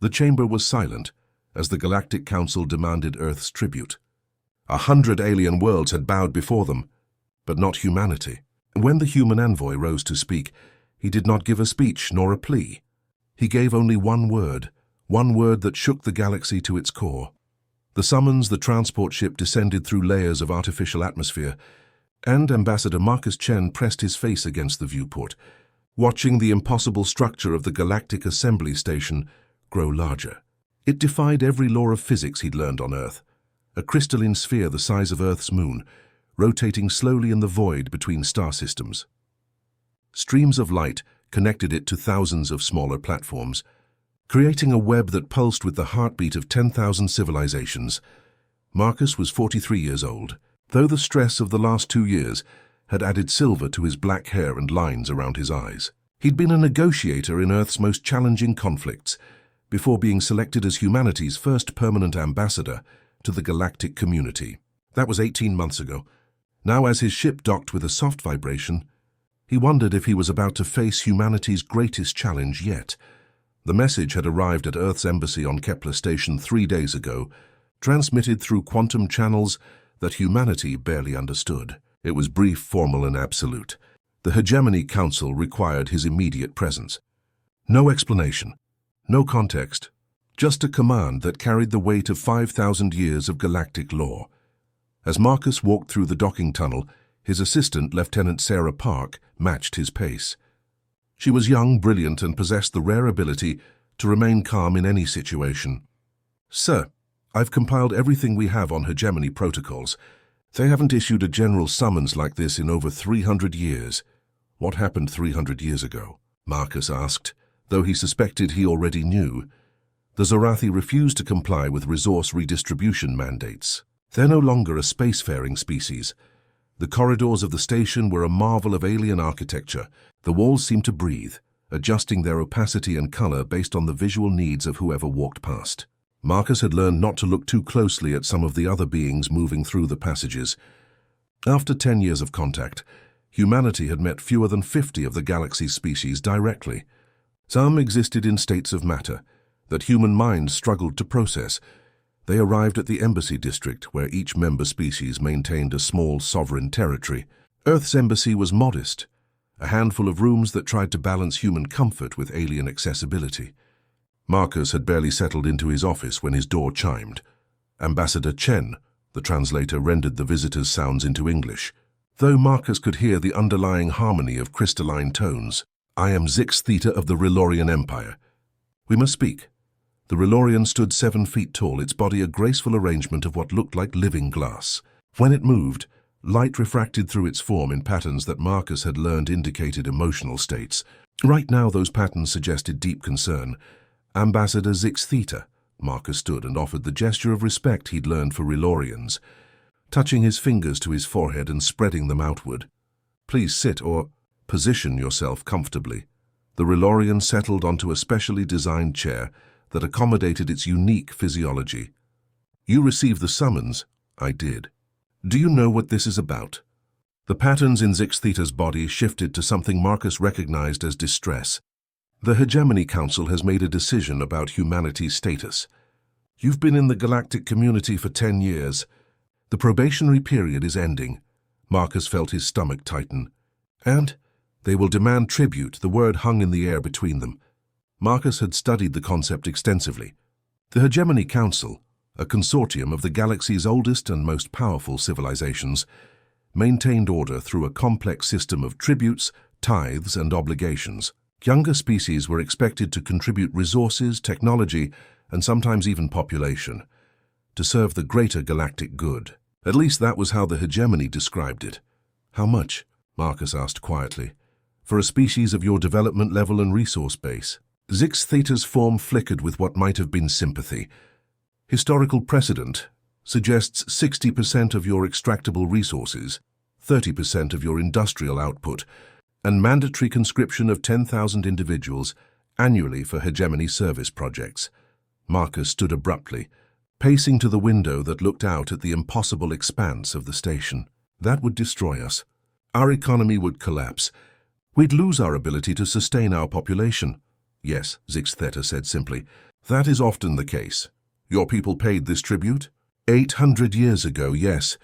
The chamber was silent, as the Galactic Council demanded Earth's tribute. 100 alien worlds had bowed before them, but not humanity. When the human envoy rose to speak, he did not give a speech nor a plea. He gave only one word that shook the galaxy to its core. The summons, the transport ship descended through layers of artificial atmosphere, and Ambassador Marcus Chen pressed his face against the viewport, watching the impossible structure of the Galactic Assembly Station grow larger. It defied every law of physics he'd learned on Earth. A crystalline sphere the size of Earth's moon, rotating slowly in the void between star systems. Streams of light connected it to thousands of smaller platforms, creating a web that pulsed with the heartbeat of 10,000 civilizations. Marcus was 43 years old, though the stress of the last 2 years had added silver to his black hair and lines around his eyes. He'd been a negotiator in Earth's most challenging conflicts, before being selected as humanity's first permanent ambassador to the galactic community. That was 18 months ago. Now, as his ship docked with a soft vibration, he wondered if he was about to face humanity's greatest challenge yet. The message had arrived at Earth's embassy on Kepler Station 3 days ago, transmitted through quantum channels that humanity barely understood. It was brief, formal, and absolute. The Hegemony Council required his immediate presence. No explanation, no context, just a command that carried the weight of 5,000 years of galactic law. As Marcus walked through the docking tunnel, his assistant, Lieutenant Sarah Park, matched his pace. She was young, brilliant, and possessed the rare ability to remain calm in any situation. "Sir, I've compiled everything we have on hegemony protocols. They haven't issued a general summons like this in over 300 years. What happened 300 years ago?" Marcus asked, though he suspected he already knew. The Zorathi refused to comply with resource redistribution mandates. They're no longer a spacefaring species. The corridors of the station were a marvel of alien architecture. The walls seemed to breathe, adjusting their opacity and color based on the visual needs of whoever walked past. Marcus had learned not to look too closely at some of the other beings moving through the passages. After 10 years of contact, humanity had met fewer than 50 of the galaxy's species directly. Some existed in states of matter that human minds struggled to process. They arrived at the embassy district, where each member species maintained a small sovereign territory. Earth's embassy was modest, a handful of rooms that tried to balance human comfort with alien accessibility. Marcus had barely settled into his office when his door chimed. Ambassador Chen, the translator, rendered the visitor's sounds into English, though Marcus could hear the underlying harmony of crystalline tones. "I am Zix Theta of the Rilorian Empire. We must speak." The Rilorian stood 7 feet tall, its body a graceful arrangement of what looked like living glass. When it moved, light refracted through its form in patterns that Marcus had learned indicated emotional states. Right now, those patterns suggested deep concern. "Ambassador Zix Theta," Marcus stood and offered the gesture of respect he'd learned for Rilorians, touching his fingers to his forehead and spreading them outward. "Please sit or position yourself comfortably." The Rilorian settled onto a specially designed chair that accommodated its unique physiology. "You received the summons." "I did." "Do you know what this is about?" The patterns in Zix Theta's body shifted to something Marcus recognized as distress. "The Hegemony Council has made a decision about humanity's status. You've been in the galactic community for 10 years. The probationary period is ending." Marcus felt his stomach tighten. "And they will demand tribute." The word hung in the air between them. Marcus had studied the concept extensively. The Hegemony Council, a consortium of the galaxy's oldest and most powerful civilizations, maintained order through a complex system of tributes, tithes, and obligations. Younger species were expected to contribute resources, technology, and sometimes even population, to serve the greater galactic good. At least that was how the Hegemony described it. "How much?" Marcus asked quietly. "For a species of your development level and resource base?" Zix Theta's form flickered with what might have been sympathy. "Historical precedent suggests 60% of your extractable resources, 30% of your industrial output, and mandatory conscription of 10,000 individuals annually for hegemony service projects." Marcus stood abruptly, pacing to the window that looked out at the impossible expanse of the station. "That would destroy us. Our economy would collapse. We'd lose our ability to sustain our population." "Yes," Zix Theta said simply, That is often the case. Your people paid this tribute? 800 years ago, yes.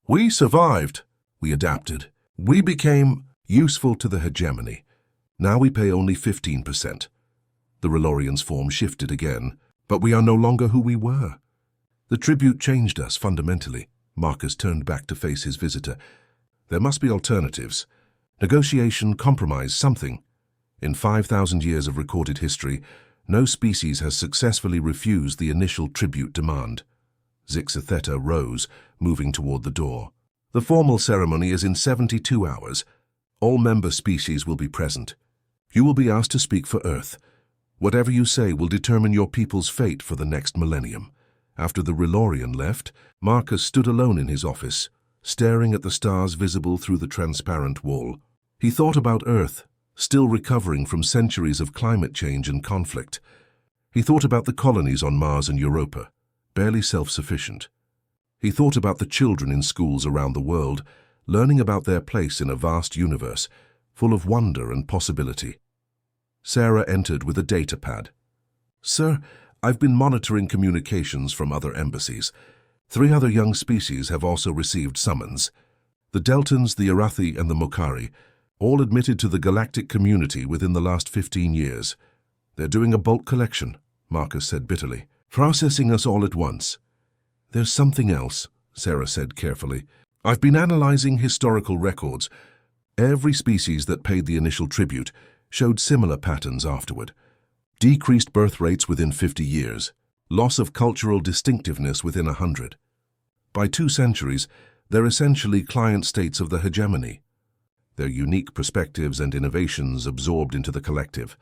We survived. We adapted. We became useful to the hegemony. Now we pay only 15%. The Relorian's form shifted again, but we are no longer who we were. The tribute changed us fundamentally. Marcus turned back to face his visitor. There must be alternatives. Negotiation, compromise, something. In 5,000 years of recorded history, no species has successfully refused the initial tribute demand. Zixar Theta rose, moving toward the door. The formal ceremony is in 72 hours. All member species will be present. You will be asked to speak for Earth. Whatever you say will determine your people's fate for the next millennium. After the Relorian left, Marcus stood alone in his office, staring at the stars visible through the transparent wall. He thought about Earth, still recovering from centuries of climate change and conflict. He thought about the colonies on Mars and Europa, barely self-sufficient. He thought about the children in schools around the world, learning about their place in a vast universe, full of wonder and possibility. Sarah entered with a data pad. "Sir, I've been monitoring communications from other embassies. 3 other young species have also received summons. The Deltans, the Arathi, and the Mokari, all admitted to the galactic community within the last 15 years. They're doing a bulk collection," Marcus said bitterly, "processing us all at once." "There's something else," Sarah said carefully. "I've been analyzing historical records. Every species that paid the initial tribute showed similar patterns afterward. Decreased birth rates within 50 years, loss of cultural distinctiveness within 100. By 2 centuries, they're essentially client states of the hegemony. Their unique perspectives and innovations absorbed into the collective."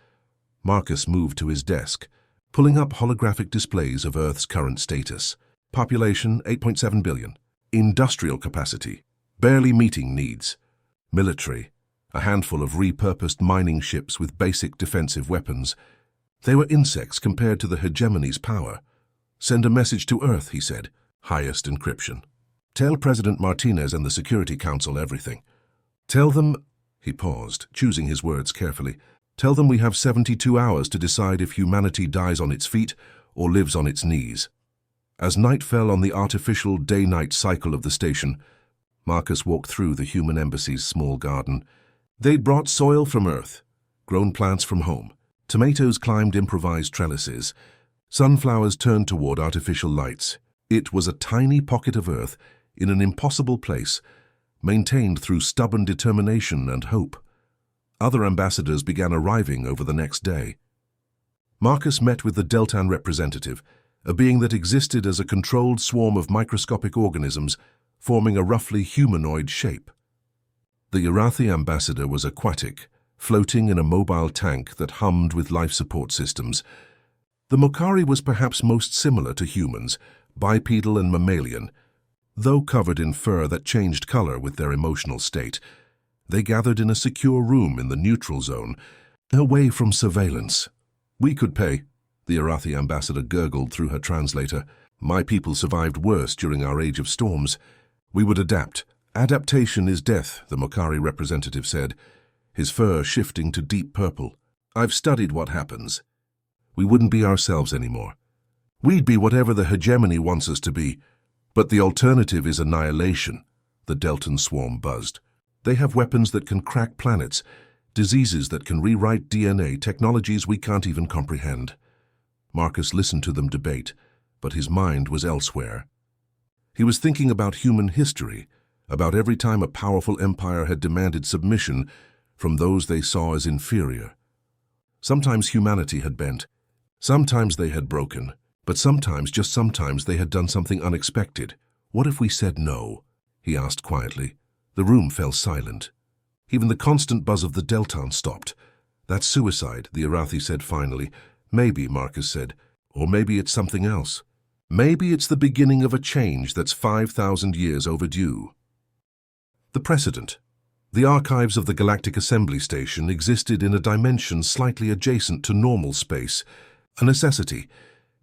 Marcus moved to his desk, pulling up holographic displays of Earth's current status. Population 8.7 billion. Industrial capacity, barely meeting needs. Military, a handful of repurposed mining ships with basic defensive weapons. They were insects compared to the hegemony's power. "Send a message to Earth," he said. "Highest encryption. Tell President Martinez and the Security Council everything. Tell them," he paused, choosing his words carefully, "tell them we have 72 hours to decide if humanity dies on its feet or lives on its knees." As night fell on the artificial day-night cycle of the station, Marcus walked through the human embassy's small garden. They'd brought soil from Earth, grown plants from home. Tomatoes climbed improvised trellises. Sunflowers turned toward artificial lights. It was a tiny pocket of Earth in an impossible place, maintained through stubborn determination and hope. Other ambassadors began arriving over the next day. Marcus met with the Deltan representative, a being that existed as a controlled swarm of microscopic organisms forming a roughly humanoid shape. The Arathi ambassador was aquatic, floating in a mobile tank that hummed with life support systems. The Mokari was perhaps most similar to humans, bipedal and mammalian. Though covered in fur that changed color with their emotional state, they gathered in a secure room in the neutral zone, away from surveillance. "We could pay," the Arathi ambassador gurgled through her translator. "My people survived worse during our age of storms. We would adapt. Adaptation is death," the Mokari representative said, his fur shifting to deep purple. "I've studied what happens. We wouldn't be ourselves anymore. We'd be whatever the hegemony wants us to be. But the alternative is annihilation," the Deltan swarm buzzed. "They have weapons that can crack planets, diseases that can rewrite DNA, technologies we can't even comprehend." Marcus listened to them debate, but his mind was elsewhere. He was thinking about human history, about every time a powerful empire had demanded submission from those they saw as inferior. Sometimes humanity had bent, sometimes they had broken, but sometimes, just sometimes, they had done something unexpected. "What if we said no?" he asked quietly. The room fell silent. Even the constant buzz of the Deltan stopped. "That's suicide," the Arathi said finally. "Maybe," Marcus said, "or maybe it's something else. Maybe it's the beginning of a change that's 5,000 years overdue." The precedent. The archives of the Galactic Assembly Station existed in a dimension slightly adjacent to normal space, a necessity,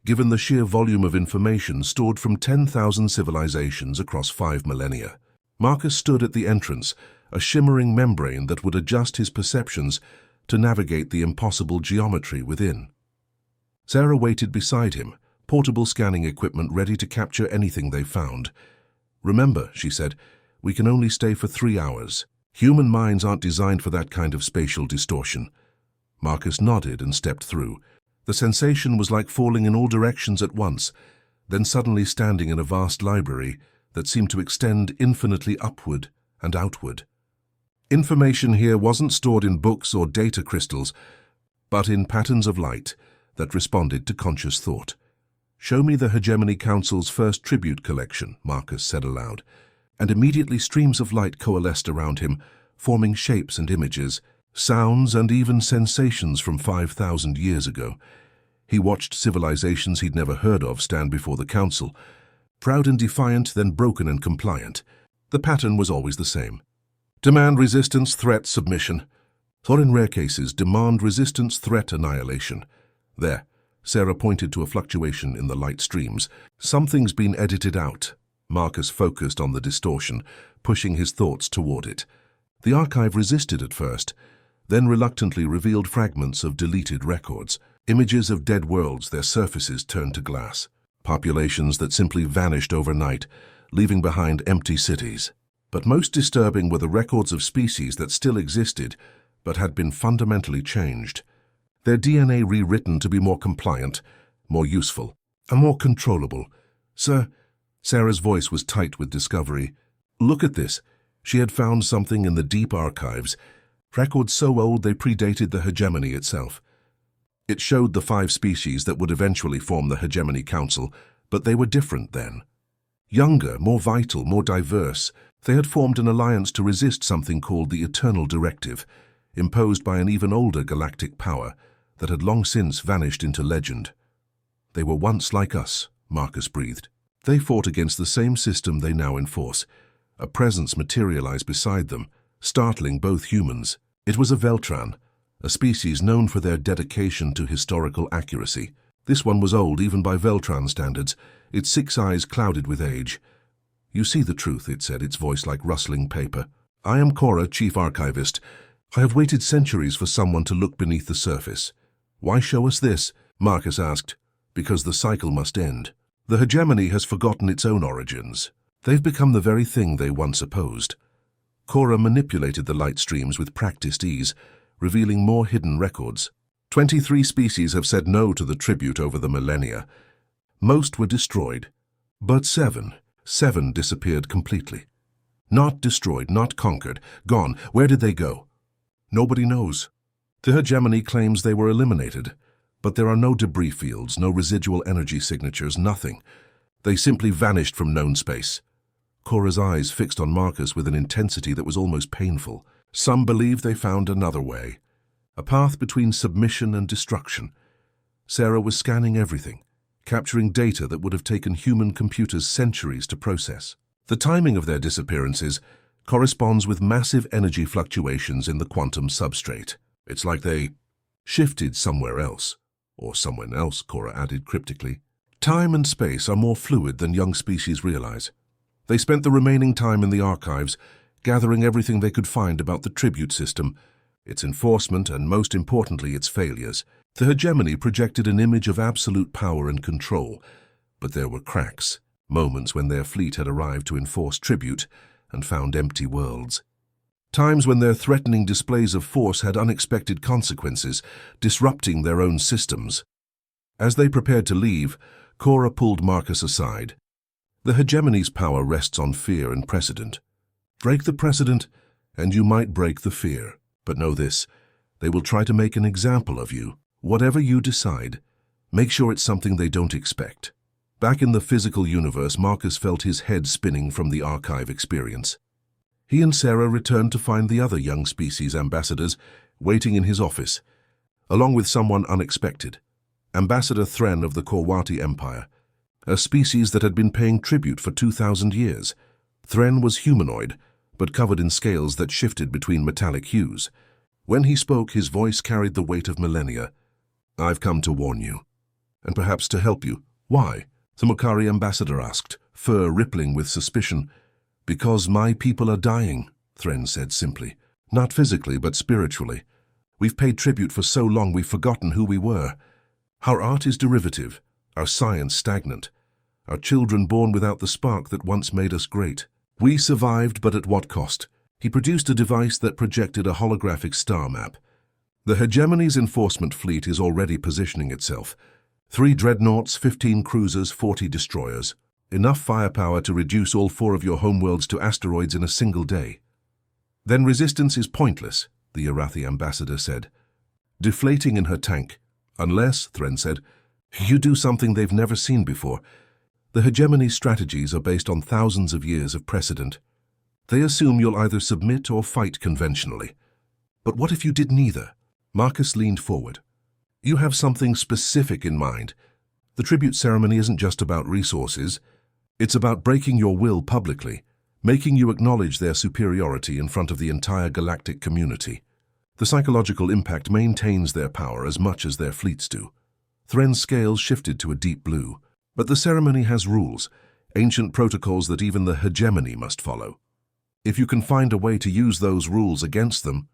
given the sheer volume of information stored from 10,000 civilizations across 5 millennia. Marcus stood at the entrance, a shimmering membrane that would adjust his perceptions to navigate the impossible geometry within. Sarah waited beside him, portable scanning equipment ready to capture anything they found. "Remember," she said, "we can only stay for 3 hours. Human minds aren't designed for that kind of spatial distortion." Marcus nodded and stepped through. The sensation was like falling in all directions at once, then suddenly standing in a vast library that seemed to extend infinitely upward and outward. Information here wasn't stored in books or data crystals, but in patterns of light that responded to conscious thought. "Show me the Hegemony Council's first tribute collection," Marcus said aloud, and immediately streams of light coalesced around him, forming shapes and images, sounds and even sensations from 5,000 years ago. He watched civilizations he'd never heard of stand before the Council, proud and defiant, then broken and compliant. The pattern was always the same. Demand, resistance, threat, submission. Or in rare cases, demand, resistance, threat, annihilation. There, Sarah pointed to a fluctuation in the light streams. "Something's been edited out." Marcus focused on the distortion, pushing his thoughts toward it. The archive resisted at first, then reluctantly revealed fragments of deleted records, images of dead worlds, their surfaces turned to glass, populations that simply vanished overnight, leaving behind empty cities. But most disturbing were the records of species that still existed, but had been fundamentally changed. Their DNA rewritten to be more compliant, more useful, and more controllable. "Sir," Sarah's voice was tight with discovery. "Look at this." She had found something in the deep archives, records so old they predated the hegemony itself. It showed the 5 species that would eventually form the Hegemony Council, but they were different then. Younger, more vital, more diverse, they had formed an alliance to resist something called the Eternal Directive, imposed by an even older galactic power that had long since vanished into legend. "They were once like us," Marcus breathed. "They fought against the same system they now enforce." A presence materialized beside them, startling both humans. It was a Veltran, a species known for their dedication to historical accuracy. This one was old even by Veltran standards, its 6 eyes clouded with age. "You see the truth," it said, its voice like rustling paper. "I am Cora, Chief Archivist. I have waited centuries for someone to look beneath the surface." "Why show us this?" Marcus asked. "Because the cycle must end. The hegemony has forgotten its own origins. They've become the very thing they once opposed." Cora manipulated the light streams with practiced ease, revealing more hidden records. 23 species have said no to the tribute over the millennia. Most were destroyed, but seven disappeared completely. Not destroyed, not conquered, gone. Where did they go? Nobody knows. The hegemony claims they were eliminated, but there are no debris fields, no residual energy signatures, nothing. They simply vanished from known space. Cora's eyes fixed on Marcus with an intensity that was almost painful. Some believe they found another way, a path between submission and destruction. Sarah was scanning everything, capturing data that would have taken human computers centuries to process. The timing of their disappearances corresponds with massive energy fluctuations in the quantum substrate. It's like they shifted somewhere else. Or someone else, Cora added cryptically. Time and space are more fluid than young species realize. They spent the remaining time in the archives, gathering everything they could find about the tribute system, its enforcement, and most importantly, its failures. The hegemony projected an image of absolute power and control, but there were cracks, moments when their fleet had arrived to enforce tribute and found empty worlds. Times when their threatening displays of force had unexpected consequences, disrupting their own systems. As they prepared to leave, Cora pulled Marcus aside. "The hegemony's power rests on fear and precedent. Break the precedent, and you might break the fear. But know this, they will try to make an example of you. Whatever you decide, make sure it's something they don't expect." Back in the physical universe, Marcus felt his head spinning from the archive experience. He and Sarah returned to find the other young species ambassadors waiting in his office, along with someone unexpected, Ambassador Thren of the Korwati Empire, a species that had been paying tribute for 2,000 years. Thren was humanoid, but covered in scales that shifted between metallic hues. When he spoke, his voice carried the weight of millennia. "I've come to warn you, and perhaps to help you." "Why?" the Mokari ambassador asked, fur rippling with suspicion. "Because my people are dying," Thren said simply. "Not physically, but spiritually. We've paid tribute for so long we've forgotten who we were. Our art is derivative, our science stagnant, our children born without the spark that once made us great. We survived, but at what cost? He produced a device that projected a holographic star map. The hegemony's enforcement fleet is already positioning itself. 3 dreadnoughts, 15 cruisers, 40 destroyers. Enough firepower to reduce all 4 of your homeworlds to asteroids in a single day. Then resistance is pointless, the Arathi ambassador said. Deflating in her tank. Unless, Thren said, you do something they've never seen before. The hegemony's strategies are based on thousands of years of precedent. They assume you'll either submit or fight conventionally. But what if you did neither? Marcus leaned forward. You have something specific in mind. The tribute ceremony isn't just about resources. It's about breaking your will publicly, making you acknowledge their superiority in front of the entire galactic community. The psychological impact maintains their power as much as their fleets do. Thren's scales shifted to a deep blue. But the ceremony has rules, ancient protocols that even the hegemony must follow. If you can find a way to use those rules against them...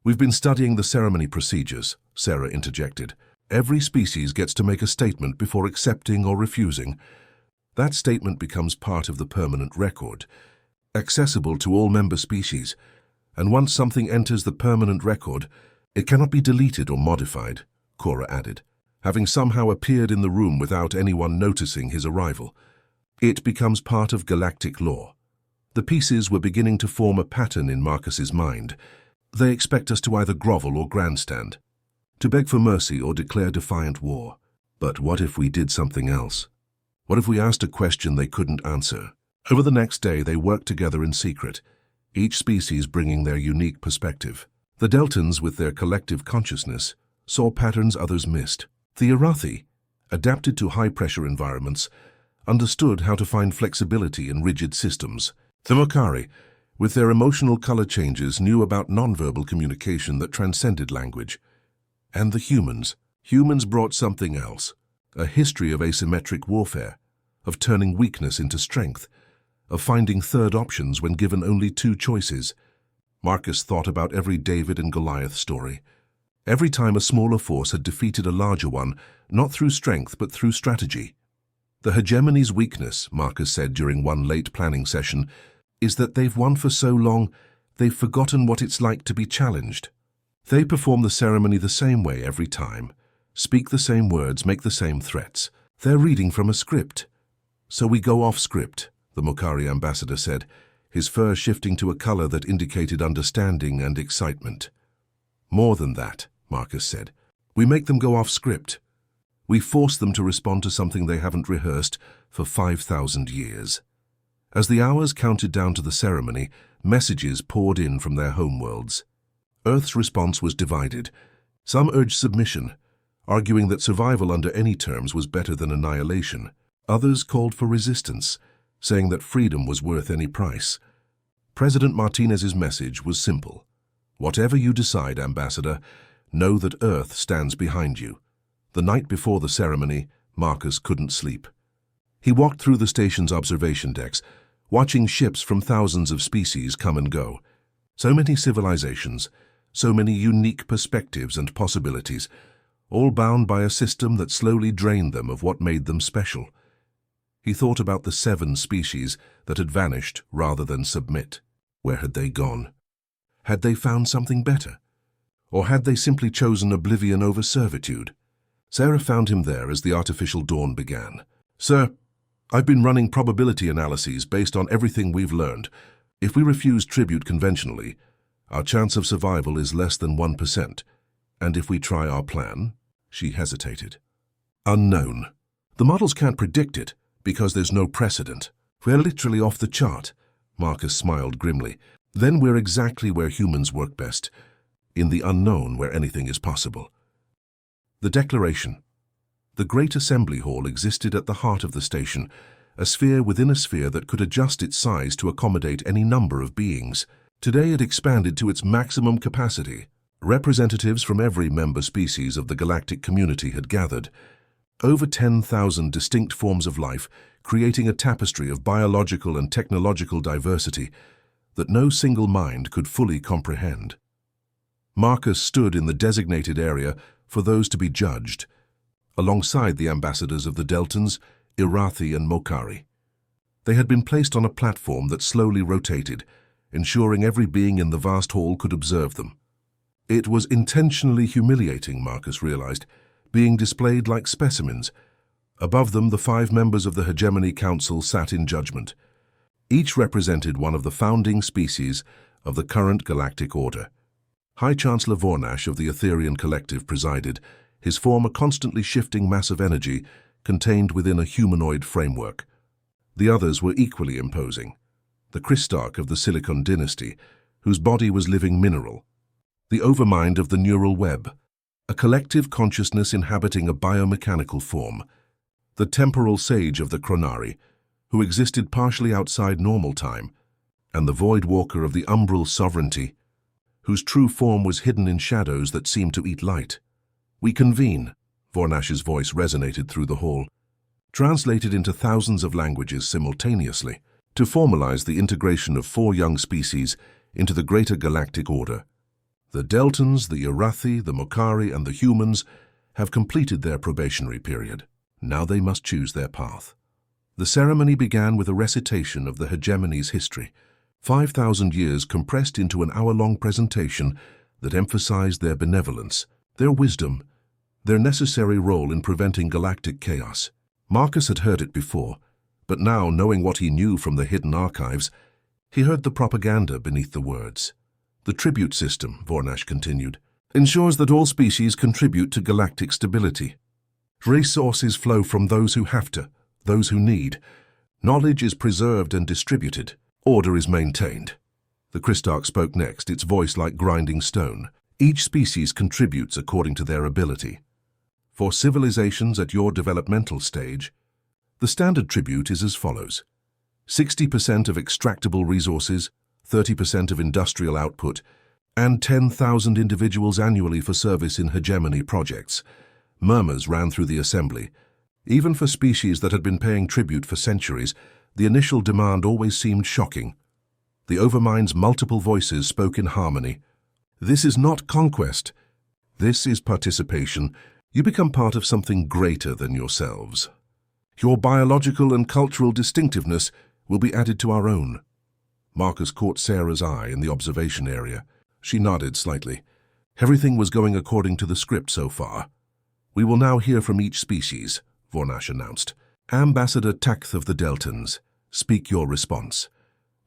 We've been studying the ceremony procedures, Sarah interjected. Every species gets to make a statement before accepting or refusing. That statement becomes part of the permanent record, accessible to all member species. And once something enters the permanent record, it cannot be deleted or modified, Cora added, having somehow appeared in the room without anyone noticing his arrival. It becomes part of galactic law. The pieces were beginning to form a pattern in Marcus's mind. They expect us to either grovel or grandstand, to beg for mercy or declare defiant war. But what if we did something else? What if we asked a question they couldn't answer? Over the next day, they worked together in secret, each species bringing their unique perspective. The Deltans, with their collective consciousness, saw patterns others missed. The Arathi, adapted to high-pressure environments, understood how to find flexibility in rigid systems. The Mokari, with their emotional color changes, knew about nonverbal communication that transcended language. And the humans brought something else, a history of asymmetric warfare, of turning weakness into strength, of finding third options when given only 2 choices. Marcus thought about every David and Goliath story. Every time a smaller force had defeated a larger one, not through strength but through strategy. The hegemony's weakness, Marcus said during one late planning session, is that they've won for so long, they've forgotten what it's like to be challenged. They perform the ceremony the same way every time, speak the same words, make the same threats. They're reading from a script. So we go off script, the Mokari ambassador said, his fur shifting to a color that indicated understanding and excitement. More than that, Marcus said. We make them go off script. We force them to respond to something they haven't rehearsed for 5,000 years. As the hours counted down to the ceremony, messages poured in from their homeworlds. Earth's response was divided. Some urged submission, arguing that survival under any terms was better than annihilation. Others called for resistance, saying that freedom was worth any price. President Martinez's message was simple. Whatever you decide, Ambassador, know that Earth stands behind you. The night before the ceremony, Marcus couldn't sleep. He walked through the station's observation decks, watching ships from thousands of species come and go. So many civilizations, so many unique perspectives and possibilities, all bound by a system that slowly drained them of what made them special. He thought about the 7 species that had vanished rather than submit. Where had they gone? Had they found something better? Or had they simply chosen oblivion over servitude? Sarah found him there as the artificial dawn began. Sir, I've been running probability analyses based on everything we've learned. If we refuse tribute conventionally, our chance of survival is less than 1%. And if we try our plan, she hesitated. Unknown. The models can't predict it because there's no precedent. We're literally off the chart. Marcus smiled grimly. Then we're exactly where humans work best, in the unknown where anything is possible. The Declaration. The Great Assembly Hall existed at the heart of the station, a sphere within a sphere that could adjust its size to accommodate any number of beings. Today it expanded to its maximum capacity. Representatives from every member species of the galactic community had gathered. Over 10,000 distinct forms of life, creating a tapestry of biological and technological diversity that no single mind could fully comprehend. Marcus stood in the designated area for those to be judged. alongside the ambassadors of the Deltans, Irathi and Mokari. They had been placed on a platform that slowly rotated, ensuring every being in the vast hall could observe them. It was intentionally humiliating, Marcus realized, being displayed like specimens. Above them, the 5 members of the Hegemony Council sat in judgment. Each represented one of the founding species of the current galactic order. High Chancellor Vornash of the Etherian Collective presided, his form a constantly shifting mass of energy contained within a humanoid framework. The others were equally imposing. The Christarch of the Silicon Dynasty, whose body was living mineral. The Overmind of the Neural Web, a collective consciousness inhabiting a biomechanical form. The Temporal Sage of the Chronari, who existed partially outside normal time, and the Void Walker of the Umbral Sovereignty, whose true form was hidden in shadows that seemed to eat light. "We convene," Vornash's voice resonated through the hall, translated into thousands of languages simultaneously, to formalize the integration of 4 young species into the greater galactic order. The Deltans, the Irathi, the Mokari, and the humans have completed their probationary period. Now they must choose their path. The ceremony began with a recitation of the hegemony's history, 5,000 years compressed into an hour-long presentation that emphasized their benevolence, their wisdom, their necessary role in preventing galactic chaos. Marcus had heard it before, but now, knowing what he knew from the hidden archives, he heard the propaganda beneath the words. "The tribute system," Vornash continued, "ensures that all species contribute to galactic stability. Resources flow from those who have to, those who need. Knowledge is preserved and distributed. Order is maintained." The Christarch spoke next, its voice like grinding stone. "Each species contributes according to their ability. For civilizations at your developmental stage, the standard tribute is as follows: 60% of extractable resources, 30% of industrial output, and 10,000 individuals annually for service in hegemony projects." Murmurs ran through the assembly. Even for species that had been paying tribute for centuries, the initial demand always seemed shocking. The Overmind's multiple voices spoke in harmony. "This is not conquest. This is participation. You become part of something greater than yourselves. Your biological and cultural distinctiveness will be added to our own." Marcus caught Sarah's eye in the observation area. She nodded slightly. Everything was going according to the script so far. "We will now hear from each species," Vornash announced. "Ambassador Takth of the Deltans, speak your response."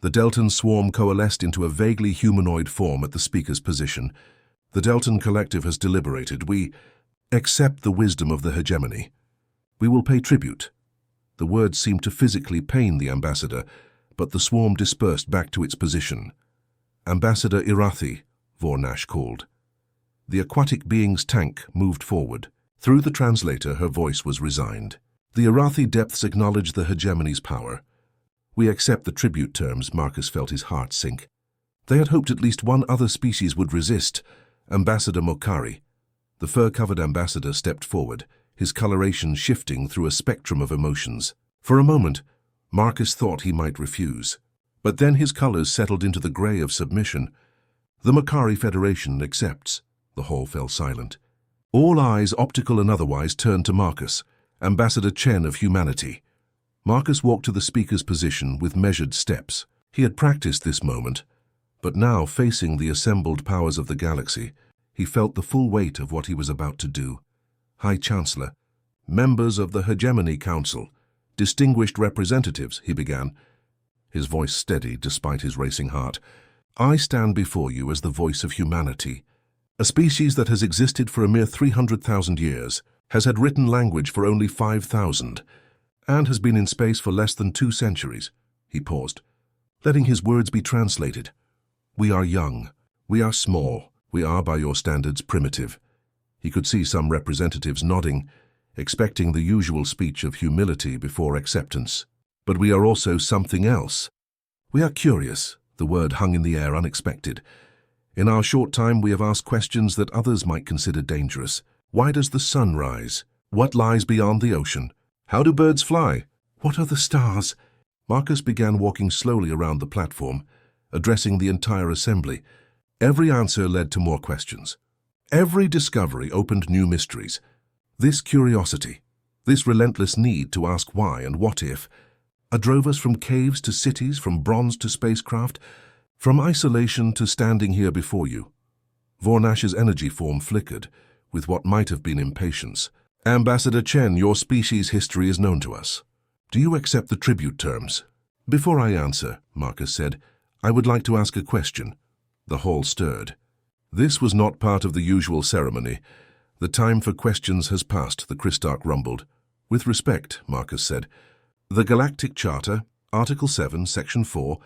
The Deltan swarm coalesced into a vaguely humanoid form at the speaker's position. "The Deltan Collective has deliberated. We accept the wisdom of the hegemony. We will pay tribute." The words seemed to physically pain the ambassador, but the swarm dispersed back to its position. "Ambassador Irathi," Vornash called. The aquatic being's tank moved forward. Through the translator, her voice was resigned. The Irathi depths acknowledged the hegemony's power. "We accept the tribute terms," Marcus felt his heart sink. They had hoped at least one other species would resist, Ambassador Mokari. The fur-covered ambassador stepped forward, his coloration shifting through a spectrum of emotions. For a moment, Marcus thought he might refuse. But then his colors settled into the gray of submission. "The Mokari Federation accepts." The hall fell silent. All eyes, optical and otherwise, turned to Marcus, Ambassador Chen of Humanity. Marcus walked to the speaker's position with measured steps. He had practiced this moment, but now, facing the assembled powers of the galaxy, he felt the full weight of what he was about to do. "High Chancellor, members of the Hegemony Council, distinguished representatives," he began, his voice steady despite his racing heart. "I stand before you as the voice of humanity. A species that has existed for a mere 300,000 years, has had written language for only 5,000, and has been in space for less than 2 centuries. He paused, letting his words be translated. "We are young. We are small. We are, by your standards, primitive." He could see some representatives nodding, expecting the usual speech of humility before acceptance. "But we are also something else. We are curious." The word hung in the air, unexpected. "In our short time, we have asked questions that others might consider dangerous. Why does the sun rise? What lies beyond the ocean? How do birds fly? What are the stars?" Marcus began walking slowly around the platform, addressing the entire assembly. Every answer led to more questions. Every discovery opened new mysteries. This curiosity, this relentless need to ask why and what if, drove us from caves to cities, from bronze to spacecraft, from isolation to standing here before you. Vornash's energy form flickered, with what might have been impatience. Ambassador Chen, your species' history is known to us. Do you accept the tribute terms? Before I answer, Marcus said, I would like to ask a question. The hall stirred. This was not part of the usual ceremony. The time for questions has passed, the Christarch rumbled. With respect, Marcus said, the Galactic Charter, Article 7, Section 4,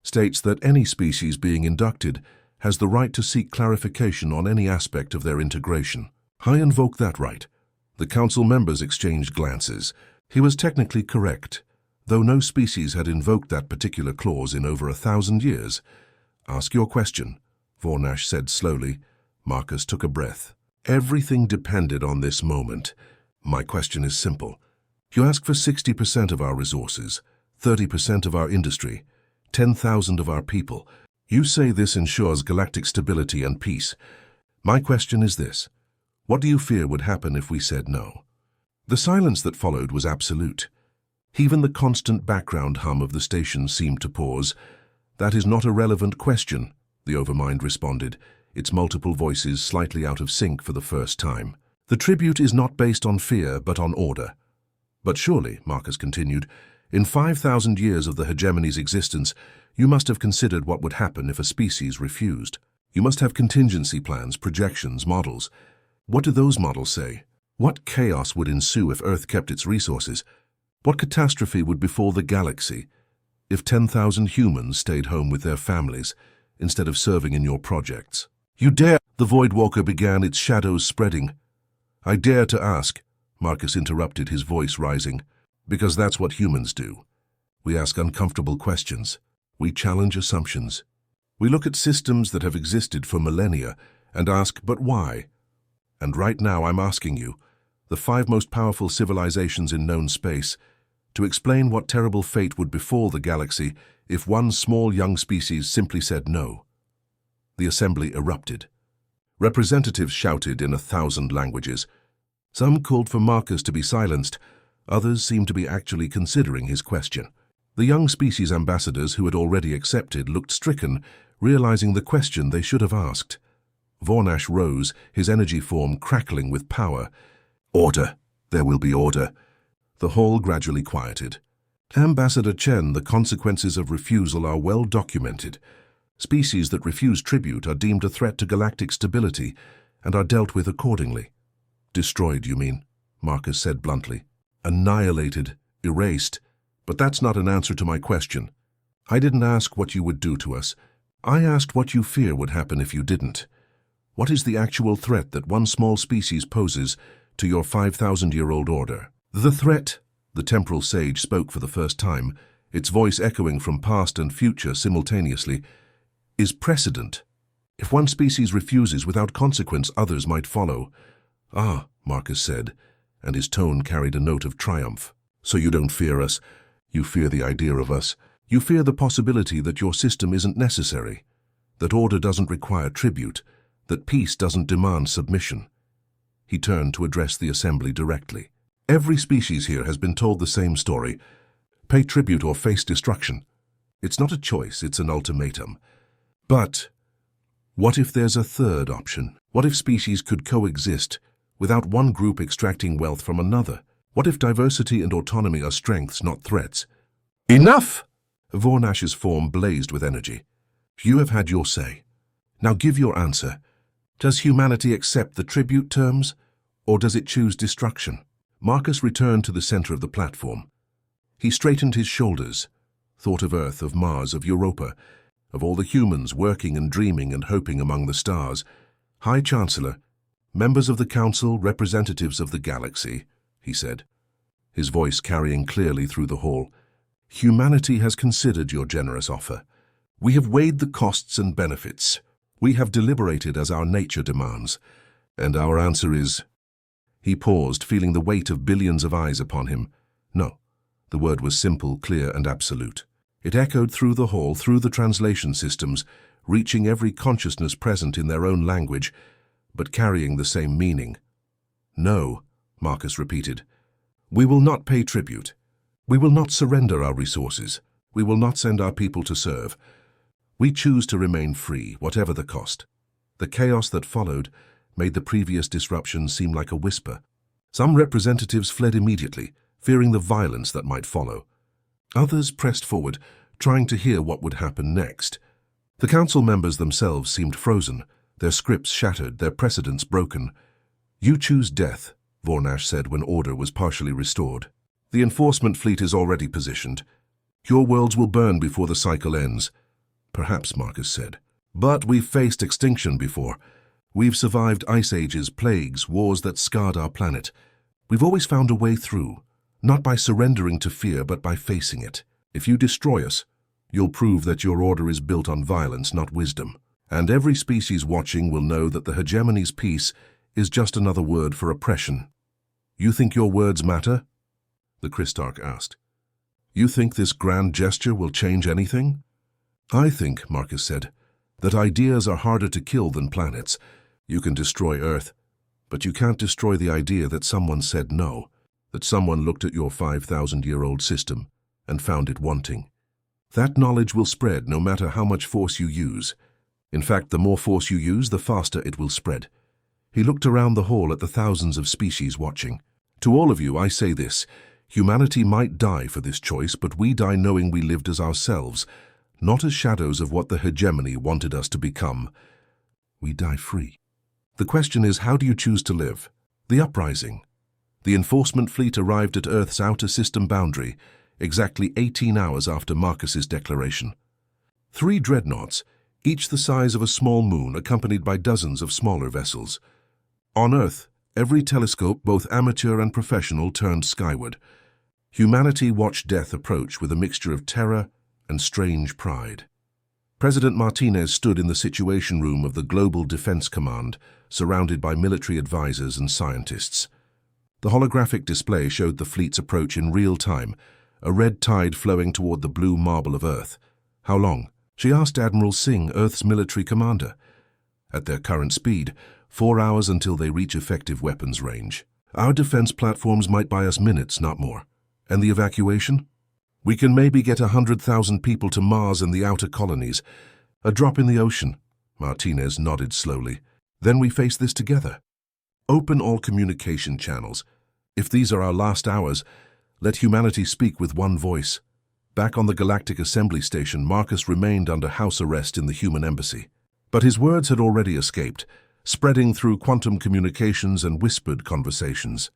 states that any species being inducted has the right to seek clarification on any aspect of their integration. I invoke that right. The council members exchanged glances. He was technically correct, though no species had invoked that particular clause in over 1,000 years. Ask your question, Vornash said slowly. Marcus took a breath. Everything depended on this moment. My question is simple. You ask for 60% of our resources, 30% of our industry, 10,000 of our people. You say this ensures galactic stability and peace. My question is this. What do you fear would happen if we said no? The silence that followed was absolute. Even the constant background hum of the station seemed to pause. That is not a relevant question, the Overmind responded, its multiple voices slightly out of sync for the first time. The tribute is not based on fear, but on order. But surely, Marcus continued, in 5,000 years of the hegemony's existence, you must have considered what would happen if a species refused. You must have contingency plans, projections, models. What do those models say? What chaos would ensue if Earth kept its resources? What catastrophe would befall the galaxy if 10,000 humans stayed home with their families instead of serving in your projects? You dare! The Voidwalker began, its shadows spreading. I dare to ask, Marcus interrupted, his voice rising, because that's what humans do. We ask uncomfortable questions. We challenge assumptions. We look at systems that have existed for millennia and ask, but why? And right now I'm asking you, the 5 most powerful civilizations in known space, to explain what terrible fate would befall the galaxy if one small young species simply said no. The assembly erupted. Representatives shouted in 1,000 languages. Some called for Marcus to be silenced. Others seemed to be actually considering his question. The young species ambassadors who had already accepted looked stricken, realizing the question they should have asked. Vornash rose, his energy form crackling with power. Order. There will be order. The hall gradually quieted. Ambassador Chen, the consequences of refusal are well documented. Species that refuse tribute are deemed a threat to galactic stability and are dealt with accordingly. Destroyed, you mean? Marcus said bluntly. Annihilated, erased. But that's not an answer to my question. I didn't ask what you would do to us. I asked what you fear would happen if you didn't. What is the actual threat that one small species poses to your 5,000-year-old order? The threat, the temporal sage spoke for the first time, its voice echoing from past and future simultaneously, is precedent. If one species refuses without consequence, others might follow. Ah, Marcus said, and his tone carried a note of triumph. So you don't fear us. You fear the idea of us. You fear the possibility that your system isn't necessary, that order doesn't require tribute, that peace doesn't demand submission. He turned to address the assembly directly. Every species here has been told the same story. Pay tribute or face destruction. It's not a choice, it's an ultimatum. But what if there's a third option? What if species could coexist without one group extracting wealth from another? What if diversity and autonomy are strengths, not threats? Enough! Vornash's form blazed with energy. You have had your say. Now give your answer. Does humanity accept the tribute terms, or does it choose destruction? Marcus returned to the center of the platform. He straightened his shoulders, thought of Earth, of Mars, of Europa, of all the humans working and dreaming and hoping among the stars. High Chancellor, members of the Council, representatives of the galaxy, he said, his voice carrying clearly through the hall. Humanity has considered your generous offer. We have weighed the costs and benefits. We have deliberated as our nature demands. And our answer is... He paused, feeling the weight of billions of eyes upon him. No. The word was simple, clear, and absolute. It echoed through the hall, through the translation systems, reaching every consciousness present in their own language, but carrying the same meaning. No, Marcus repeated. "We will not pay tribute. We will not surrender our resources. We will not send our people to serve. We choose to remain free, whatever the cost." The chaos that followed made the previous disruption seem like a whisper. Some representatives fled immediately, fearing the violence that might follow. Others pressed forward, trying to hear what would happen next. The council members themselves seemed frozen, their scripts shattered, their precedents broken. "You choose death," Vornash said when order was partially restored. "The enforcement fleet is already positioned. Your worlds will burn before the cycle ends." "Perhaps," Marcus said. "But we've faced extinction before. We've survived ice ages, plagues, wars that scarred our planet. We've always found a way through, not by surrendering to fear, but by facing it. If you destroy us, you'll prove that your order is built on violence, not wisdom. And every species watching will know that the hegemony's peace is just another word for oppression." "You think your words matter?" the Christarch asked. "You think this grand gesture will change anything?" "I think," Marcus said, "that ideas are harder to kill than planets. You can destroy Earth, but you can't destroy the idea that someone said no, that someone looked at your 5,000-year-old system and found it wanting. That knowledge will spread no matter how much force you use. In fact, the more force you use, the faster it will spread." He looked around the hall at the thousands of species watching. "To all of you, I say this. Humanity might die for this choice, but we die knowing we lived as ourselves, not as shadows of what the hegemony wanted us to become. We die free. The question is, how do you choose to live?" The uprising. The enforcement fleet arrived at Earth's outer system boundary, exactly 18 hours after Marcus's declaration. 3 dreadnoughts, each the size of a small moon, accompanied by dozens of smaller vessels. On Earth, every telescope, both amateur and professional, turned skyward. Humanity watched death approach with a mixture of terror and strange pride. President Martinez stood in the Situation Room of the Global Defense Command, surrounded by military advisors and scientists. The holographic display showed the fleet's approach in real time, a red tide flowing toward the blue marble of Earth. "How long?" she asked Admiral Singh, Earth's military commander. "At their current speed, 4 hours until they reach effective weapons range. Our defense platforms might buy us minutes, not more. And the evacuation? We can maybe get 100,000 people to Mars and the outer colonies. A drop in the ocean." Martinez nodded slowly. "Then we face this together. Open all communication channels. If these are our last hours, let humanity speak with one voice." Back on the Galactic Assembly Station, Marcus remained under house arrest in the human embassy. But his words had already escaped, spreading through quantum communications and whispered conversations.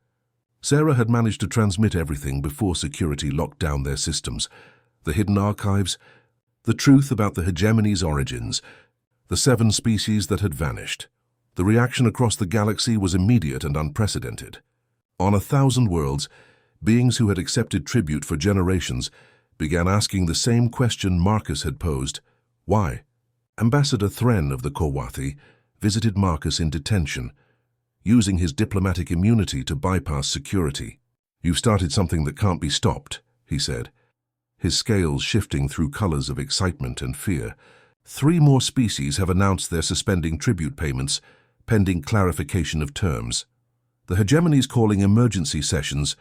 Sarah had managed to transmit everything before security locked down their systems. The hidden archives, the truth about the hegemony's origins, the 7 species that had vanished. The reaction across the galaxy was immediate and unprecedented. On 1,000 worlds, beings who had accepted tribute for generations began asking the same question Marcus had posed. Why? Ambassador Thren of the Korwathi visited Marcus in detention, using his diplomatic immunity to bypass security. "You've started something that can't be stopped," he said, his scales shifting through colors of excitement and fear. 3 more species have announced they're suspending tribute payments, pending clarification of terms. The hegemony's calling emergency sessions,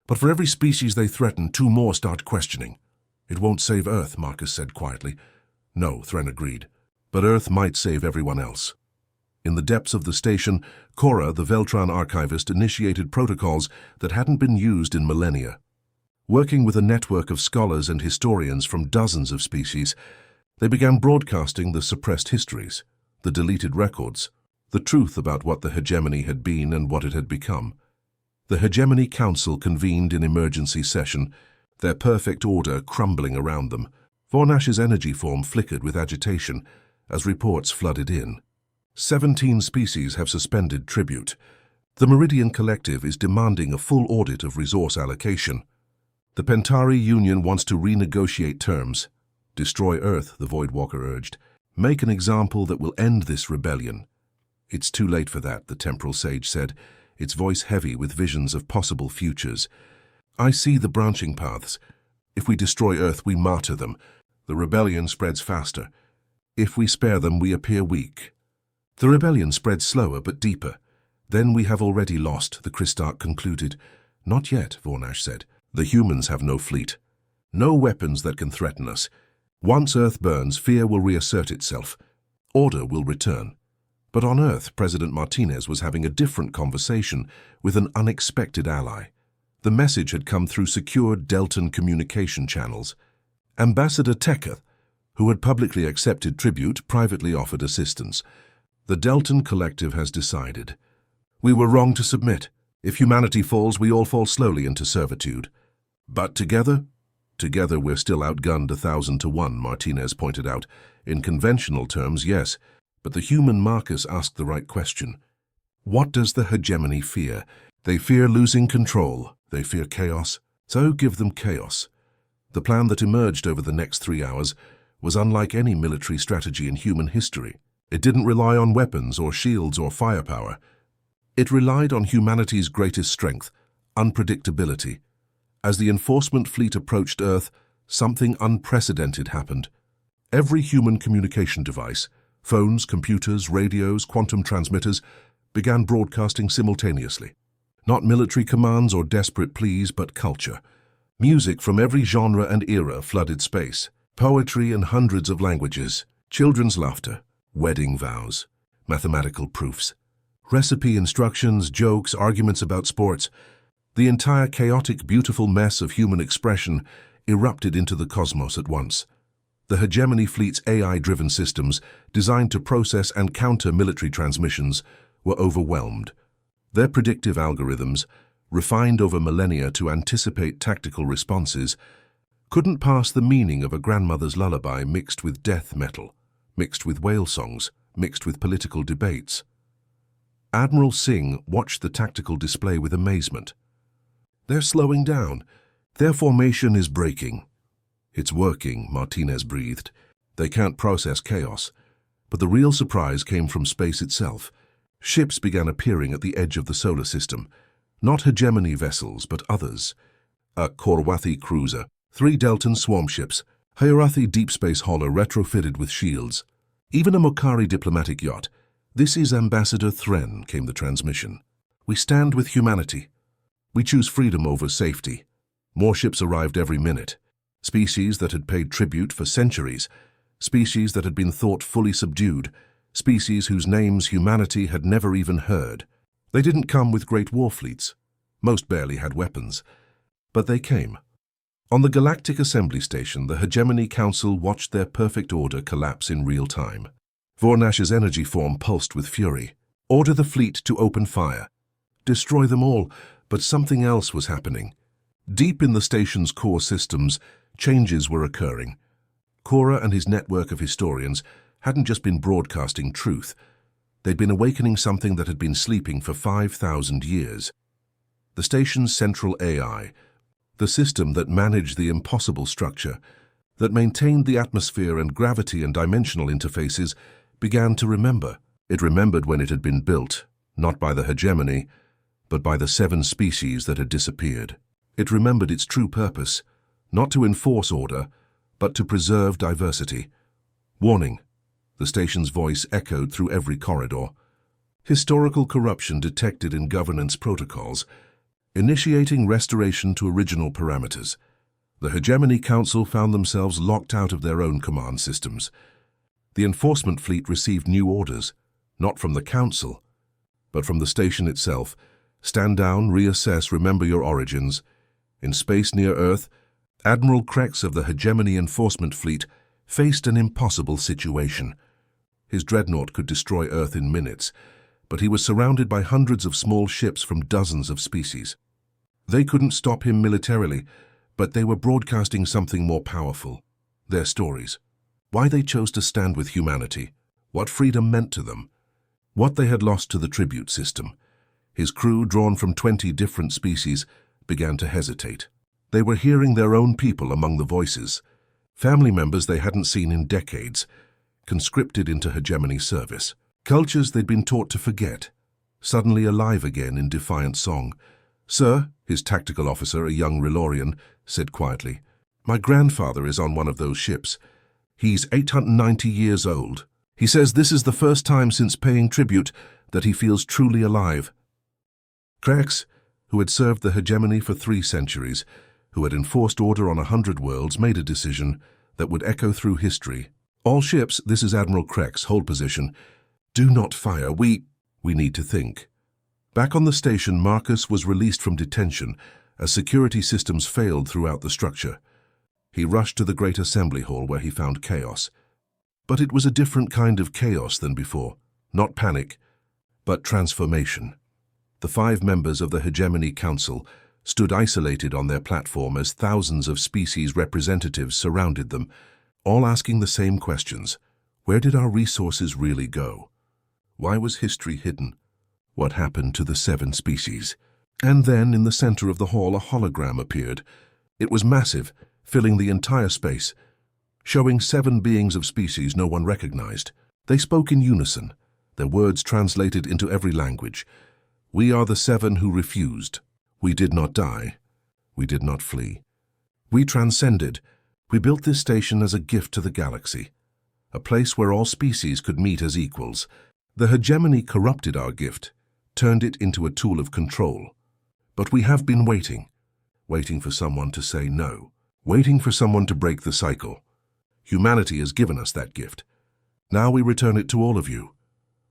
but for every species they threaten, 2 more start questioning. "It won't save Earth," Marcus said quietly. "No," Thren agreed, "but Earth might save everyone else." In the depths of the station, Cora, the Veltran archivist, initiated protocols that hadn't been used in millennia. Working with a network of scholars and historians from dozens of species, they began broadcasting the suppressed histories, the deleted records, the truth about what the hegemony had been and what it had become. The Hegemony Council convened in emergency session, their perfect order crumbling around them. Vornash's energy form flickered with agitation as reports flooded in. 17 species have suspended tribute. The Meridian Collective is demanding a full audit of resource allocation. The Pentari Union wants to renegotiate terms. "Destroy Earth," the Voidwalker urged. "Make an example that will end this rebellion." "It's too late for that," the Temporal Sage said, its voice heavy with visions of possible futures. "I see the branching paths. If we destroy Earth, we martyr them. The rebellion spreads faster. If we spare them, we appear weak. The rebellion spreads slower but deeper. Then we have already lost, the Christarch concluded. Not yet, Vornash said. The humans have no fleet. No weapons that can threaten us. Once Earth burns, fear will reassert itself. Order will return. But on Earth, President Martinez was having a different conversation with an unexpected ally. The message had come through secure Deltan communication channels. Ambassador Teketh, who had publicly accepted tribute, privately offered assistance. The Deltan Collective has decided. We were wrong to submit. If humanity falls, we all fall slowly into servitude. But together we're still outgunned 1,000 to 1, Martinez pointed out. In conventional terms, yes, but the human Marcus asked the right question. What does the hegemony fear? They fear losing control. They fear chaos. So give them chaos. The plan that emerged over the next 3 hours was unlike any military strategy in human history. It didn't rely on weapons or shields or firepower. It relied on humanity's greatest strength, unpredictability. As the enforcement fleet approached Earth, something unprecedented happened. Every human communication device, phones, computers, radios, quantum transmitters, began broadcasting simultaneously. Not military commands or desperate pleas, but culture. Music from every genre and era flooded space. Poetry in hundreds of languages, children's laughter, wedding vows, mathematical proofs, recipe instructions, jokes, arguments about sports. The entire chaotic, beautiful mess of human expression erupted into the cosmos at once. The hegemony fleet's AI-driven systems, designed to process and counter military transmissions, were overwhelmed. Their predictive algorithms, refined over millennia to anticipate tactical responses, couldn't pass the meaning of a grandmother's lullaby mixed with death metal, mixed with whale songs, mixed with political debates. Admiral Singh watched the tactical display with amazement. They're slowing down. Their formation is breaking. It's working, Martinez breathed. They can't process chaos. But the real surprise came from space itself. Ships began appearing at the edge of the solar system. Not hegemony vessels, but others. A Korwathi cruiser, 3 Deltan swarm ships, Hayarathi deep space hauler retrofitted with shields, even a Mokari diplomatic yacht. This is Ambassador Thren, came the transmission. We stand with humanity. We choose freedom over safety. More ships arrived every minute. Species that had paid tribute for centuries. Species that had been thought fully subdued. Species whose names humanity had never even heard. They didn't come with great war fleets. Most barely had weapons. But they came. On the Galactic Assembly Station, the Hegemony Council watched their perfect order collapse in real time. Vornash's energy form pulsed with fury. Order the fleet to open fire. Destroy them all, but something else was happening. Deep in the station's core systems, changes were occurring. Cora and his network of historians hadn't just been broadcasting truth. They'd been awakening something that had been sleeping for 5,000 years. The station's central AI, the system that managed the impossible structure, that maintained the atmosphere and gravity and dimensional interfaces, began to remember. It remembered when it had been built, not by the hegemony, but by the 7 species that had disappeared. It remembered its true purpose, not to enforce order, but to preserve diversity. Warning, the station's voice echoed through every corridor. Historical corruption detected in governance protocols, initiating restoration to original parameters. The Hegemony Council found themselves locked out of their own command systems. The enforcement fleet received new orders, not from the Council, but from the station itself. Stand down, reassess, remember your origins. In space near Earth, Admiral Krex of the Hegemony Enforcement Fleet faced an impossible situation. His dreadnought could destroy Earth in minutes, but he was surrounded by hundreds of small ships from dozens of species. They couldn't stop him militarily, but they were broadcasting something more powerful. Their stories. Why they chose to stand with humanity. What freedom meant to them. What they had lost to the tribute system. His crew, drawn from 20 different species, began to hesitate. They were hearing their own people among the voices. Family members they hadn't seen in decades, conscripted into hegemony service. Cultures they'd been taught to forget, suddenly alive again in defiant song. Sir, his tactical officer, a young Relorian, said quietly, my grandfather is on one of those ships. He's 890 years old. He says this is the first time since paying tribute that he feels truly alive. Krex, who had served the hegemony for 3 centuries, who had enforced order on 100 worlds, made a decision that would echo through history. All ships, this is Admiral Krex, hold position. Do not fire, we need to think. Back on the station, Marcus was released from detention as security systems failed throughout the structure. He rushed to the great assembly hall where he found chaos. But it was a different kind of chaos than before. Not panic, but transformation. The 5 members of the Hegemony Council stood isolated on their platform as thousands of species representatives surrounded them, all asking the same questions. Where did our resources really go? Why was history hidden? What happened to the 7 species? And then, in the center of the hall, a hologram appeared. It was massive, filling the entire space, showing 7 beings of species no one recognized. They spoke in unison, their words translated into every language. We are the 7 who refused. We did not die. We did not flee. We transcended. We built this station as a gift to the galaxy, a place where all species could meet as equals. The hegemony corrupted our gift, turned it into a tool of control. But we have been waiting for someone to say no, waiting for someone to break the cycle. Humanity has given us that gift. Now we return it to all of you.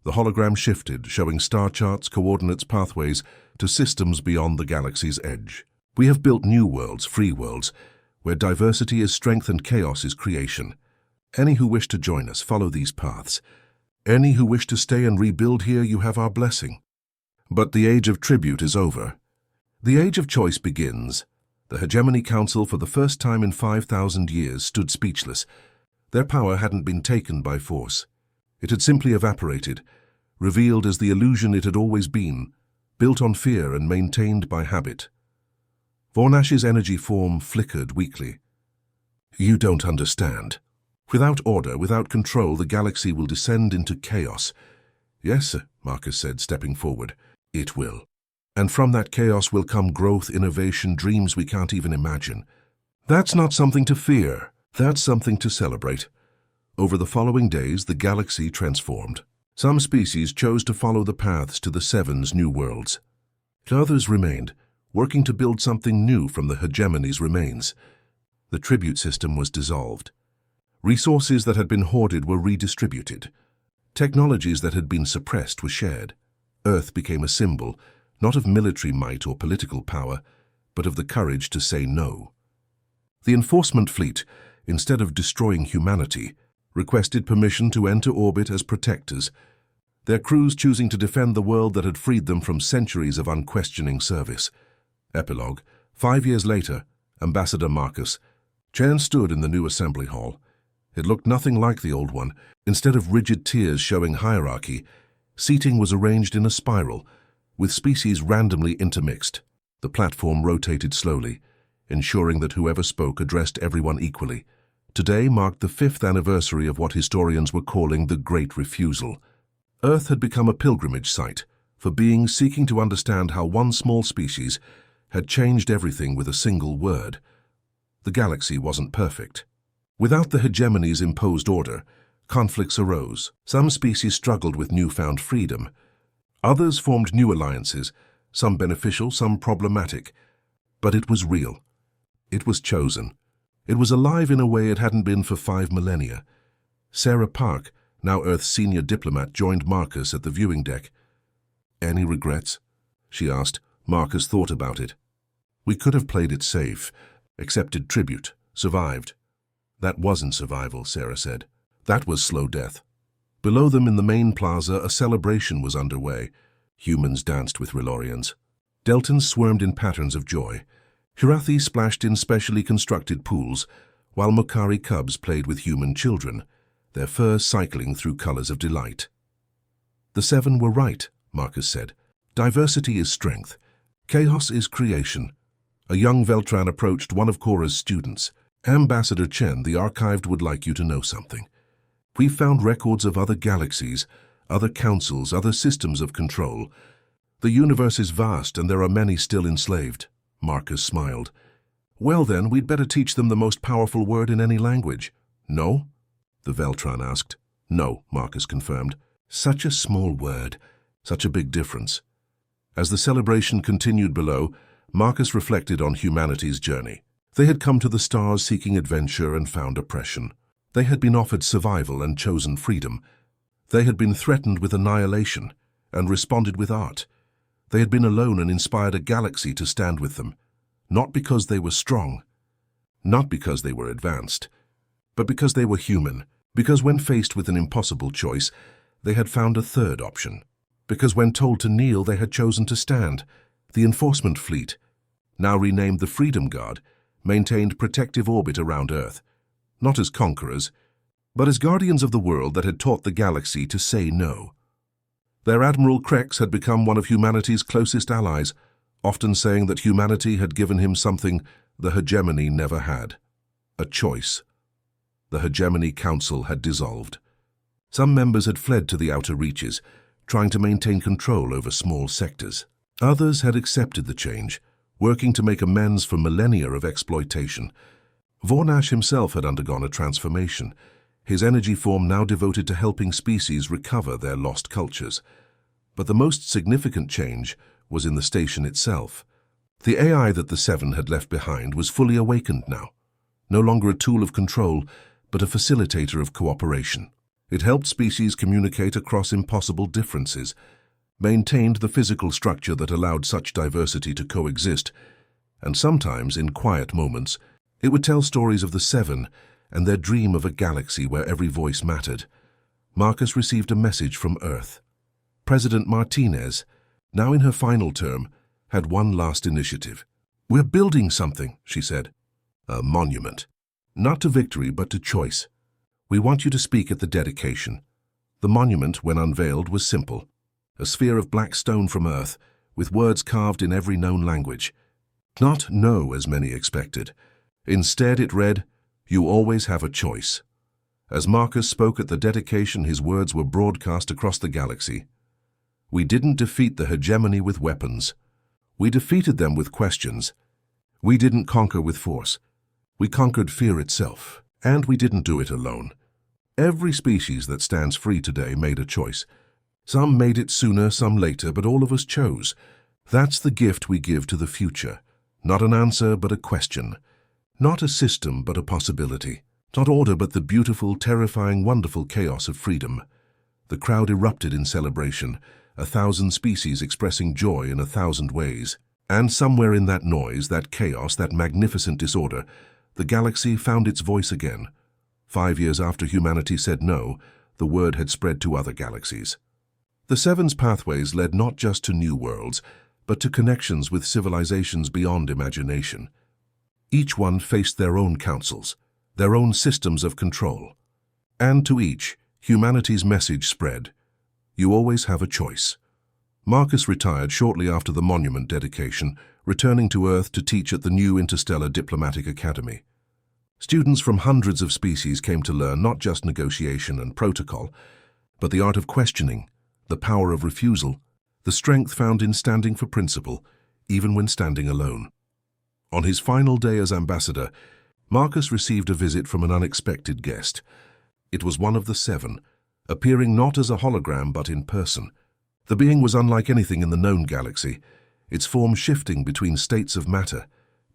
The hologram shifted, showing star charts, coordinates, pathways to systems beyond the galaxy's edge. We have built new worlds, free worlds, where diversity is strength and chaos is creation. Any who wish to join us, follow these paths. Any who wish to stay and rebuild here, you have our blessing. But the age of tribute is over. The age of choice begins. The Hegemony Council, for the first time in 5,000 years, stood speechless. Their power hadn't been taken by force. It had simply evaporated, revealed as the illusion it had always been, built on fear and maintained by habit. Vornash's energy form flickered weakly. You don't understand. Without order, without control, the galaxy will descend into chaos. Yes, Marcus said, stepping forward. It will. And from that chaos will come growth, innovation, dreams we can't even imagine. That's not something to fear. That's something to celebrate. Over the following days, the galaxy transformed. Some species chose to follow the paths to the 7's new worlds. Others remained, working to build something new from the hegemony's remains. The tribute system was dissolved. Resources that had been hoarded were redistributed. Technologies that had been suppressed were shared. Earth became a symbol, not of military might or political power, but of the courage to say no. The enforcement fleet, instead of destroying humanity, requested permission to enter orbit as protectors, their crews choosing to defend the world that had freed them from centuries of unquestioning service. Epilogue. 5 years later, Ambassador Marcus. Chen stood in the new assembly hall. It looked nothing like the old one. Instead of rigid tiers showing hierarchy, seating was arranged in a spiral, with species randomly intermixed. The platform rotated slowly, ensuring that whoever spoke addressed everyone equally. Today marked the 5th anniversary of what historians were calling the Great Refusal. Earth had become a pilgrimage site for beings seeking to understand how one small species had changed everything with a single word. The galaxy wasn't perfect. Without the hegemony's imposed order, conflicts arose. Some species struggled with newfound freedom. Others formed new alliances, some beneficial, some problematic. But it was real. It was chosen. It was alive in a way it hadn't been for 5 millennia. Sarah Park, now Earth's senior diplomat, joined Marcus at the viewing deck. Any regrets? She asked. Marcus thought about it. We could have played it safe, accepted tribute, survived. That wasn't survival, Sarah said. That was slow death. Below them in the main plaza, a celebration was underway. Humans danced with Relorians. Deltans swarmed in patterns of joy. Hirathi splashed in specially constructed pools, while Mokari cubs played with human children, their fur cycling through colors of delight. The 7 were right, Marcus said. Diversity is strength. Chaos is creation. A young Veltran approached one of Korra's students. Ambassador Chen, the archived would like you to know something. We've found records of other galaxies, other councils, other systems of control. The universe is vast and there are many still enslaved. Marcus smiled. Well then, we'd better teach them the most powerful word in any language. No? The Veltran asked. No, Marcus confirmed. Such a small word. Such a big difference. As the celebration continued below, Marcus reflected on humanity's journey. They had come to the stars seeking adventure and found oppression. They had been offered survival and chosen freedom. They had been threatened with annihilation and responded with art. They had been alone and inspired a galaxy to stand with them, not because they were strong, not because they were advanced, but because they were human, because when faced with an impossible choice, they had found a third option. Because when told to kneel, they had chosen to stand. The enforcement fleet, now renamed the Freedom Guard, maintained protective orbit around Earth, not as conquerors, but as guardians of the world that had taught the galaxy to say no. Their Admiral Krex had become one of humanity's closest allies, often saying that humanity had given him something the hegemony never had: a choice. The Hegemony Council had dissolved. Some members had fled to the outer reaches, trying to maintain control over small sectors. Others had accepted the change, working to make amends for millennia of exploitation. Vornash himself had undergone a transformation, his energy form now devoted to helping species recover their lost cultures. But the most significant change was in the station itself. The AI that the Seven had left behind was fully awakened now, no longer a tool of control, but a facilitator of cooperation. It helped species communicate across impossible differences, maintained the physical structure that allowed such diversity to coexist, and sometimes, in quiet moments, it would tell stories of the Seven and their dream of a galaxy where every voice mattered. Marcus received a message from Earth. President Martinez, now in her final term, had one last initiative. "We're building something," she said. "A monument. Not to victory, but to choice. We want you to speak at the dedication." The monument, when unveiled, was simple: a sphere of black stone from Earth, with words carved in every known language. Not "no," as many expected. Instead, it read, "You always have a choice." As Marcus spoke at the dedication, his words were broadcast across the galaxy. "We didn't defeat the hegemony with weapons. We defeated them with questions. We didn't conquer with force. We conquered fear itself, and we didn't do it alone. Every species that stands free today made a choice. Some made it sooner, some later, but all of us chose. That's the gift we give to the future. Not an answer, but a question. Not a system, but a possibility. Not order, but the beautiful, terrifying, wonderful chaos of freedom." The crowd erupted in celebration, 1,000 species expressing joy in 1,000 ways. And somewhere in that noise, that chaos, that magnificent disorder, the galaxy found its voice again. 5 years after humanity said no, the word had spread to other galaxies. The Seven's pathways led not just to new worlds, but to connections with civilizations beyond imagination. Each one faced their own councils, their own systems of control. And to each, humanity's message spread: you always have a choice. Marcus retired shortly after the monument dedication, returning to Earth to teach at the new Interstellar Diplomatic Academy. Students from hundreds of species came to learn not just negotiation and protocol, but the art of questioning, the power of refusal, the strength found in standing for principle, even when standing alone. On his final day as ambassador, Marcus received a visit from an unexpected guest. It was one of the Seven, appearing not as a hologram but in person. The being was unlike anything in the known galaxy, its form shifting between states of matter,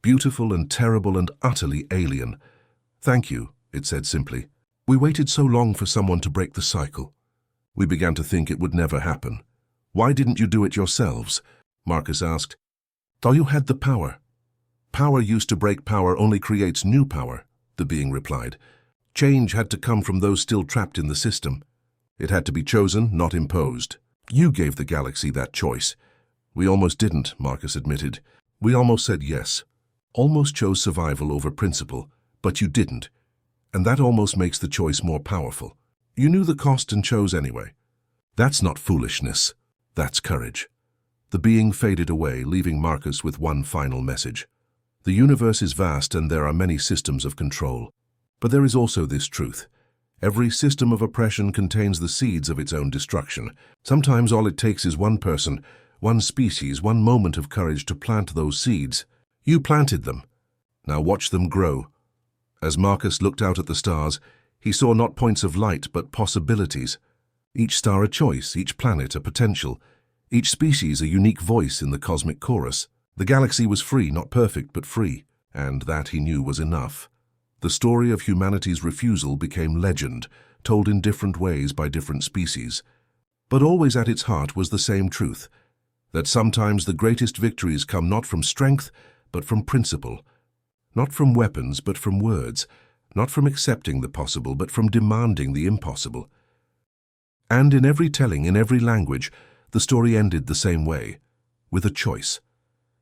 beautiful and terrible and utterly alien. "Thank you," it said simply. "We waited so long for someone to break the cycle. We began to think it would never happen." "Why didn't you do it yourselves?" Marcus asked. "Thought you had the power." "Power used to break power only creates new power," the being replied. "Change had to come from those still trapped in the system. It had to be chosen, not imposed. You gave the galaxy that choice." "We almost didn't," Marcus admitted. "We almost said yes. Almost chose survival over principle, but you didn't. And that almost makes the choice more powerful. You knew the cost and chose anyway. That's not foolishness. That's courage." The being faded away, leaving Marcus with one final message. The universe is vast and there are many systems of control. But there is also this truth. Every system of oppression contains the seeds of its own destruction. Sometimes all it takes is one person, one species, one moment of courage to plant those seeds. You planted them. Now watch them grow. As Marcus looked out at the stars, he saw not points of light but possibilities. Each star a choice, each planet a potential, Each species a unique voice in the cosmic chorus. The galaxy was free, not perfect, but free, and that he knew was enough. The story of humanity's refusal became legend, told in different ways by different species. But always at its heart was the same truth, that sometimes the greatest victories come not from strength, but from principle. Not from weapons, but from words. Not from accepting the possible, but from demanding the impossible. And in every telling, in every language, the story ended the same way, with a choice.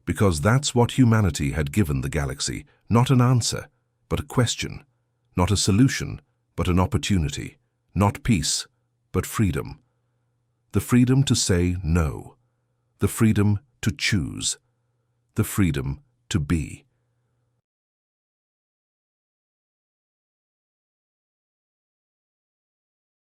Because that's what humanity had given the galaxy, not an answer, but a question. Not a solution, but an opportunity. Not peace, but freedom. The freedom to say no. The freedom to choose. The freedom to be.